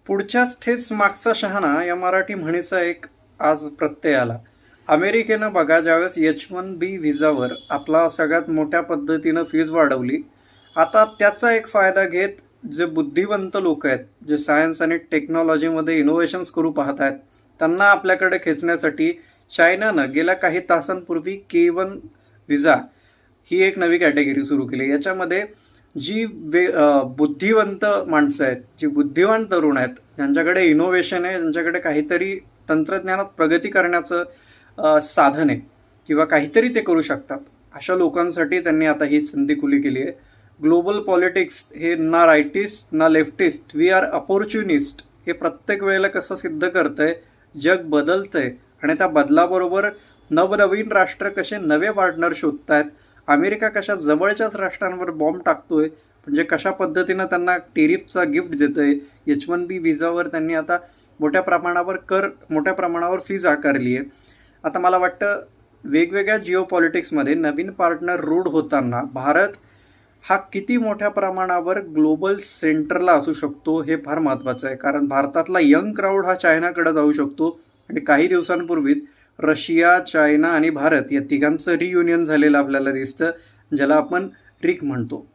पुढच्याच ठेच मागचा शहाणा या मराठी म्हणीचा एक आज प्रत्यय आला. अमेरिकेनं बघा ज्यावेळेस H1B व्हिसावर आपला सगळ्यात मोठ्या पद्धतीनं फीज वाढवली, आता त्याचा एक फायदा घेत जे बुद्धिवंत लोक आहेत, जे सायन्स आणि टेक्नॉलॉजीमध्ये इनोव्हेशन्स करू पाहत आहेत, त्यांना आपल्याकडे खेचण्यासाठी चायनानं गेल्या काही तासांपूर्वी K1 व्हिसा ही एक नवी कॅटेगरी सुरू केली. याच्यामध्ये जी बुद्धिवंत माणसं आहेत, जी बुद्धिवान तरुण आहेत, ज्यांच्याकडे इनोव्हेशन आहे, ज्यांच्याकडे काहीतरी तंत्रज्ञानात प्रगती करण्याचं साधन आहे किंवा काहीतरी ते करू शकतात, अशा लोकांसाठी त्यांनी आता ही संधी खुली केली आहे. ग्लोबल पॉलिटिक्स हे ना राईटिस्ट ना लेफ्टिस्ट, वी आर अपॉर्च्युनिस्ट हे प्रत्येक वेळेला कसं सिद्ध करतंय. जग बदलतंय आणि त्या बदलाबरोबर नवनवीन राष्ट्र कसे नवे पार्टनर शोधत आहेत, अमेरिका कशा जवळच्याच राष्ट्रांवर बॉम्ब टाकतोय, म्हणजे कशा पद्धतीनं त्यांना टेरिफचा गिफ्ट देतोय. H1B व्हिसावर त्यांनी आता मोठ्या प्रमाणावर फीज आकारली आहे. आता मला वाटतं वेगवेगळ्या जिओ पॉलिटिक्समध्ये नवीन पार्टनर रूढ होताना भारत हा किती मोठ्या प्रमाणावर ग्लोबल सेंटरला असू शकतो हे फार महत्त्वाचं आहे. कारण भारतातला यंग क्राऊड हा चायनाकडे जाऊ शकतो आणि काही दिवसांपूर्वीच रशिया, चायना आणि भारत या तिघांचं रियुनियन झालेलं आपल्याला दिसतं, ज्याला आपण रिक म्हणतो.